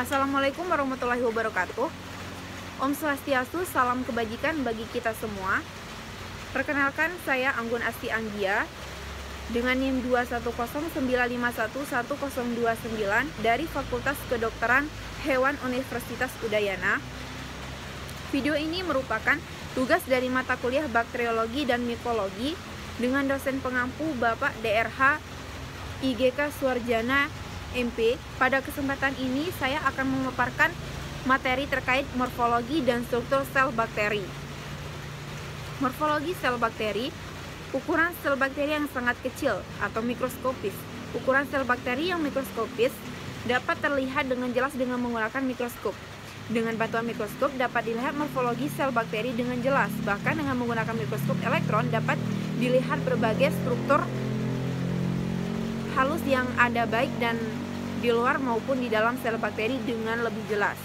Assalamualaikum warahmatullahi wabarakatuh. Om Swastiastu, salam kebajikan bagi kita semua. Perkenalkan, saya Anggun Asti Anggia dengan NIM 21095111029 dari Fakultas Kedokteran Hewan Universitas Udayana. Video ini merupakan tugas dari mata kuliah Bakteriologi dan Mikologi dengan dosen pengampu Bapak DRH IGK Suarjana MP. Pada kesempatan ini saya akan memaparkan materi terkait morfologi dan struktur sel bakteri. Morfologi sel bakteri, ukuran sel bakteri yang sangat kecil atau mikroskopis. Ukuran sel bakteri yang mikroskopis dapat terlihat dengan jelas dengan menggunakan mikroskop. Dengan bantuan mikroskop dapat dilihat morfologi sel bakteri dengan jelas. Bahkan dengan menggunakan mikroskop elektron dapat dilihat berbagai struktur halus yang ada baik dan di luar maupun di dalam sel bakteri dengan lebih jelas.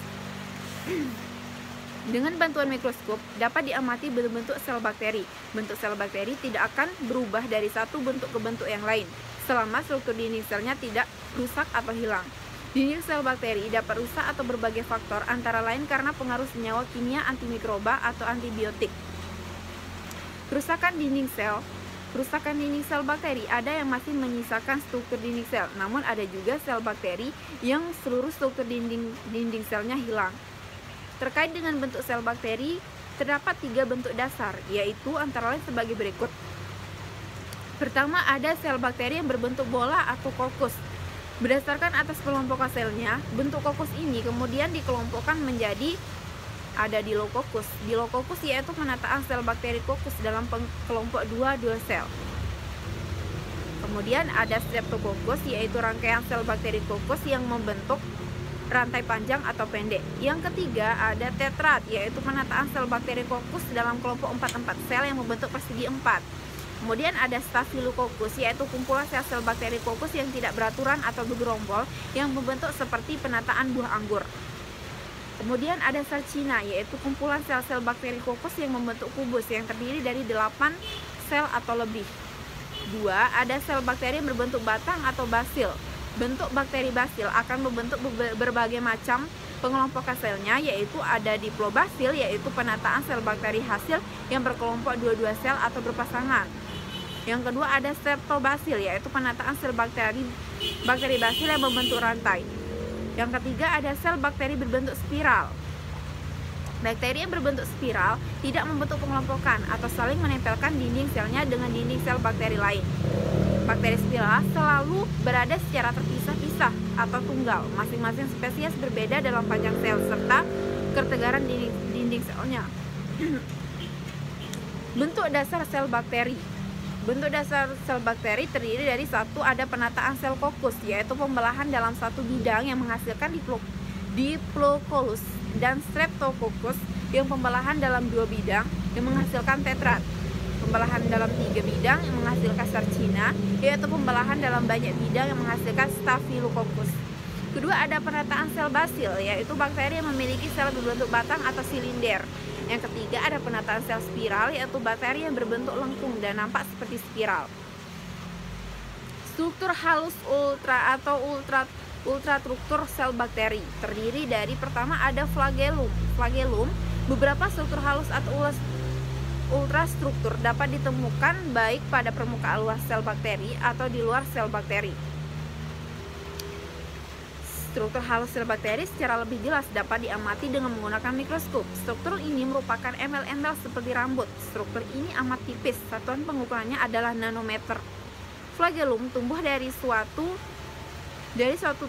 Dengan bantuan mikroskop dapat diamati bentuk sel bakteri. Bentuk sel bakteri tidak akan berubah dari satu bentuk ke bentuk yang lain selama struktur dinding selnya tidak rusak atau hilang. Dinding sel bakteri dapat rusak atau berbagai faktor, antara lain karena pengaruh senyawa kimia antimikroba atau antibiotik. Kerusakan dinding sel bakteri ada yang masih menyisakan struktur dinding sel, namun ada juga sel bakteri yang seluruh struktur dinding selnya hilang. Terkait dengan bentuk sel bakteri, terdapat 3 bentuk dasar, yaitu antara lain sebagai berikut. Pertama, ada sel bakteri yang berbentuk bola atau kokus. Berdasarkan atas kelompokan selnya, bentuk kokus ini kemudian dikelompokkan menjadi ada Dilokocus. Dilokocus yaitu penataan sel bakteri kokus dalam kelompok 2 sel. Kemudian ada Streptococcus yaitu rangkaian sel bakteri kokus yang membentuk rantai panjang atau pendek. Yang ketiga ada Tetrad yaitu penataan sel bakteri kokus dalam kelompok 4 sel yang membentuk persegi 4. Kemudian ada Staphylococcus yaitu kumpulan sel-sel bakteri kokus yang tidak beraturan atau bergerombol yang membentuk seperti penataan buah anggur. Kemudian ada Sarcina yaitu kumpulan sel-sel bakteri kokus yang membentuk kubus yang terdiri dari 8 sel atau lebih. 2. Ada sel bakteri yang berbentuk batang atau basil. Bentuk bakteri basil akan membentuk berbagai macam pengelompokan selnya, yaitu ada Diplobasil yaitu penataan sel bakteri hasil yang berkelompok 2 sel atau berpasangan. Yang kedua ada Streptobasil yaitu penataan sel bakteri basil yang membentuk rantai. Yang ketiga ada sel bakteri berbentuk spiral. Bakteri yang berbentuk spiral tidak membentuk pengelompokan atau saling menempelkan dinding selnya dengan dinding sel bakteri lain. Bakteri spiral selalu berada secara terpisah-pisah atau tunggal. Masing-masing spesies berbeda dalam panjang sel serta ketegaran dinding selnya. Bentuk dasar sel bakteri. Bentuk dasar sel bakteri terdiri dari satu ada penataan sel kokus yaitu pembelahan dalam satu bidang yang menghasilkan Diplococcus dan Streptococcus yang pembelahan dalam 2 bidang yang menghasilkan Tetrad. Pembelahan dalam 3 bidang yang menghasilkan Sarcina yaitu pembelahan dalam banyak bidang yang menghasilkan Staphylococcus. Kedua ada penataan sel basil yaitu bakteri yang memiliki sel berbentuk batang atau silinder. Yang ketiga ada penataan sel spiral yaitu bakteri yang berbentuk lengkung dan nampak seperti spiral. Struktur halus ultrastruktur sel bakteri terdiri dari pertama ada flagellum. Flagellum, beberapa struktur halus atau ultrastruktur dapat ditemukan baik pada permukaan luar sel bakteri atau di luar sel bakteri. Struktur halus sel bakteri secara lebih jelas dapat diamati dengan menggunakan mikroskop. Struktur ini merupakan embel-embel seperti rambut. Struktur ini amat tipis, satuan pengukurannya adalah nanometer. Flagellum tumbuh dari suatu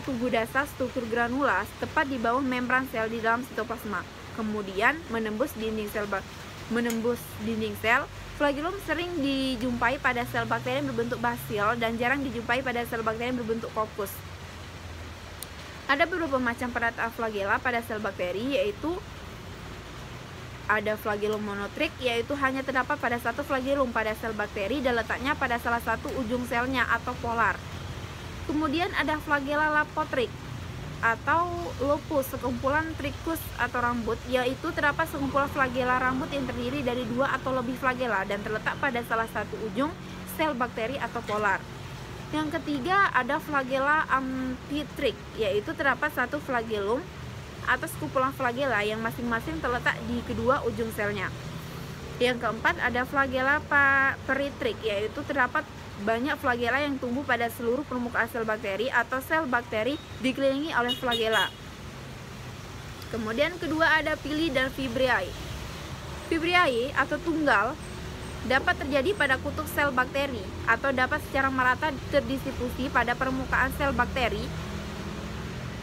tubuh dasar struktur granula tepat di bawah membran sel di dalam sitoplasma. Kemudian menembus dinding sel. Flagellum sering dijumpai pada sel bakteri yang berbentuk basil dan jarang dijumpai pada sel bakteri yang berbentuk kokus. Ada beberapa macam penataan flagella pada sel bakteri, yaitu ada flagellum monotrik yaitu hanya terdapat pada satu flagellum pada sel bakteri dan letaknya pada salah satu ujung selnya atau polar. Kemudian ada flagella lapotrik atau lupus, sekumpulan trikus atau rambut, yaitu terdapat sekumpulan flagella rambut yang terdiri dari 2 atau lebih flagella dan terletak pada salah satu ujung sel bakteri atau polar. Yang ketiga ada flagella amphitrich, yaitu terdapat satu flagellum atau skupula flagella yang masing-masing terletak di kedua ujung selnya. Yang keempat ada flagella peritrich, yaitu terdapat banyak flagella yang tumbuh pada seluruh permukaan sel bakteri atau sel bakteri dikelilingi oleh flagella. Kemudian kedua ada pili dan fibriae. Fibriae atau tunggal dapat terjadi pada kutub sel bakteri atau dapat secara merata terdistribusi pada permukaan sel bakteri.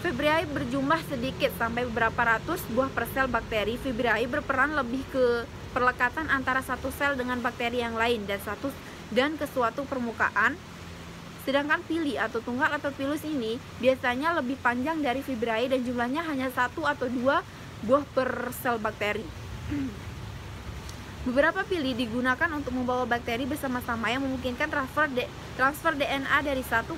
Fibriae berjumlah sedikit sampai beberapa ratus buah per sel bakteri. Fibriae berperan lebih ke perlekatan antara satu sel dengan bakteri yang lain dan ke suatu permukaan. Sedangkan pili atau tunggal atau pilus ini biasanya lebih panjang dari fibriae dan jumlahnya hanya 1 atau 2 buah per sel bakteri. Beberapa pili digunakan untuk membawa bakteri bersama-sama yang memungkinkan transfer DNA dari satu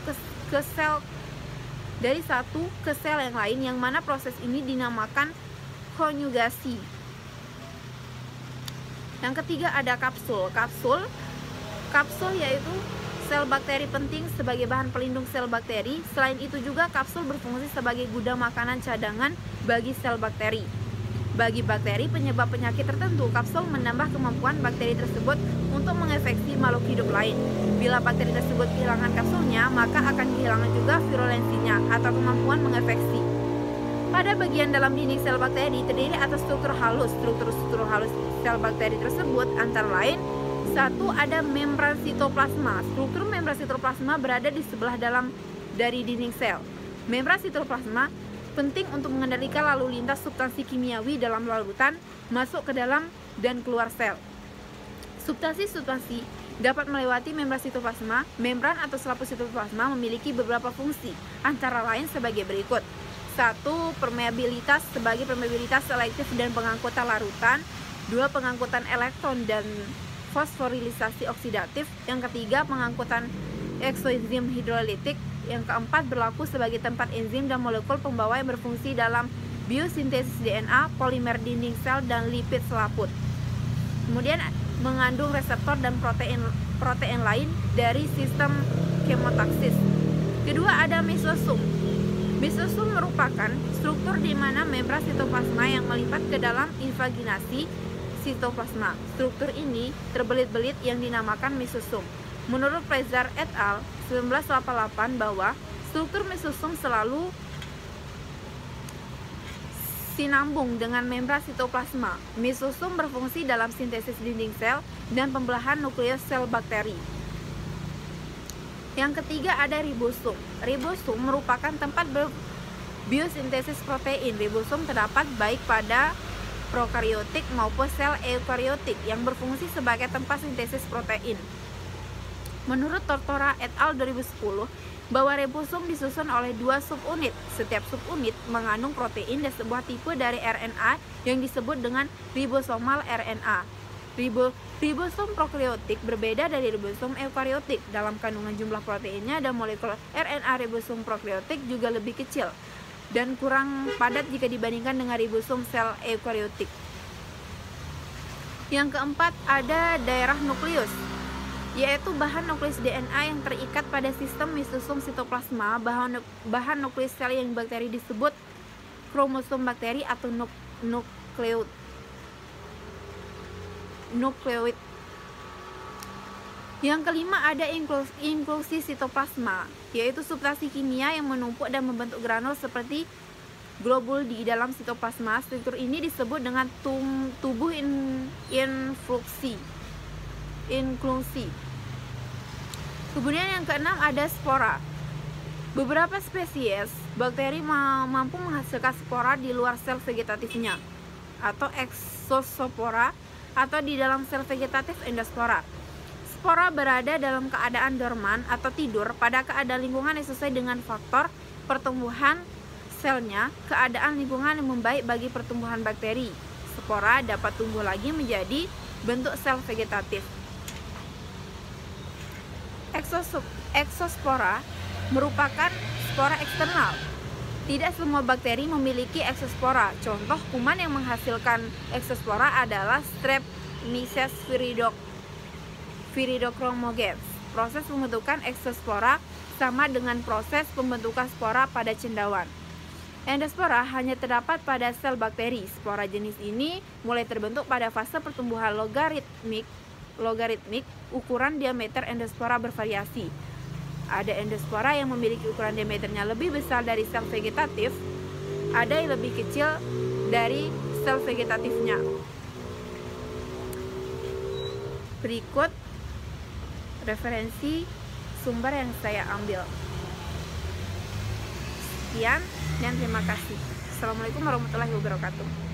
ke sel yang lain, yang mana proses ini dinamakan konjugasi. Yang ketiga ada kapsul. Kapsul yaitu sel bakteri penting sebagai bahan pelindung sel bakteri. Selain itu juga kapsul berfungsi sebagai gudang makanan cadangan bagi sel bakteri. Bagi bakteri penyebab penyakit tertentu, kapsul menambah kemampuan bakteri tersebut untuk menginfeksi makhluk hidup lain. Bila bakteri tersebut kehilangan kapsulnya, maka akan kehilangan juga virulensinya atau kemampuan menginfeksi. Pada bagian dalam dinding sel bakteri terdiri atas struktur halus. Struktur halus sel bakteri tersebut antara lain: 1. Ada membran sitoplasma. Struktur membran sitoplasma berada di sebelah dalam dari dinding sel. Membran sitoplasma penting untuk mengendalikan lalu lintas substansi kimiawi dalam larutan masuk ke dalam dan keluar sel. Substansi dapat melewati membran sitoplasma. Membran atau selaput sitoplasma memiliki beberapa fungsi, antara lain sebagai berikut. 1. Permeabilitas sebagai permeabilitas selektif dan pengangkutan larutan. 2. Pengangkutan elektron dan fosforilisasi oksidatif. Yang ketiga, pengangkutan eksoenzim hidrolitik. Yang keempat, berlaku sebagai tempat enzim dan molekul pembawa yang berfungsi dalam biosintesis DNA, polimer dinding sel, dan lipid selaput. Kemudian mengandung reseptor dan protein lain dari sistem kemotaksis. Kedua ada mesosum. Mesosum merupakan struktur di mana membran sitoplasma yang melipat ke dalam invaginasi sitoplasma. Struktur ini terbelit-belit yang dinamakan mesosum. Menurut Fraser et al. 1988 bahwa struktur mesosum selalu sinambung dengan membran sitoplasma. Mesosum berfungsi dalam sintesis dinding sel dan pembelahan nukleus sel bakteri. Yang ketiga ada ribosum. Ribosum merupakan tempat biosintesis protein. Ribosum terdapat baik pada prokariotik maupun sel eukariotik yang berfungsi sebagai tempat sintesis protein. Menurut Tortora et al. 2010 bahwa ribosum disusun oleh 2 subunit. Setiap subunit mengandung protein dan sebuah tipe dari RNA yang disebut dengan ribosomal RNA. Ribosom prokariotik berbeda dari ribosom eukariotik. Dalam kandungan jumlah proteinnya dan molekul RNA ribosom prokariotik juga lebih kecil dan kurang padat jika dibandingkan dengan ribosom sel eukariotik. Yang keempat ada daerah nukleus, yaitu bahan nukleus DNA yang terikat pada sistem mesosum sitoplasma. Bahan nukleus sel yang bakteri disebut kromosom bakteri atau nukleoid. Yang kelima ada inklusi sitoplasma, yaitu substansi kimia yang menumpuk dan membentuk granul seperti globul di dalam sitoplasma. Struktur ini disebut dengan tubuh inklusi. Kemudian yang keenam ada spora. Beberapa spesies bakteri mampu menghasilkan spora di luar sel vegetatifnya atau exospora atau di dalam sel vegetatif endospora. Spora berada dalam keadaan dorman atau tidur pada keadaan lingkungan yang sesuai dengan faktor pertumbuhan selnya, keadaan lingkungan yang membaik bagi pertumbuhan bakteri. Spora dapat tumbuh lagi menjadi bentuk sel vegetatif. Exospora merupakan spora eksternal. Tidak semua bakteri memiliki exospora. Contoh kuman yang menghasilkan exospora adalah Streptomyces viridochromogens. Proses pembentukan exospora sama dengan proses pembentukan spora pada cendawan. Endospora hanya terdapat pada sel bakteri. Spora jenis ini mulai terbentuk pada fase pertumbuhan logaritmik. Ukuran diameter endospora bervariasi. Ada endospora yang memiliki ukuran diameternya lebih besar dari sel vegetatif, ada yang lebih kecil dari sel vegetatifnya. Berikut referensi sumber yang saya ambil. Sekian dan terima kasih. Assalamualaikum warahmatullahi wabarakatuh.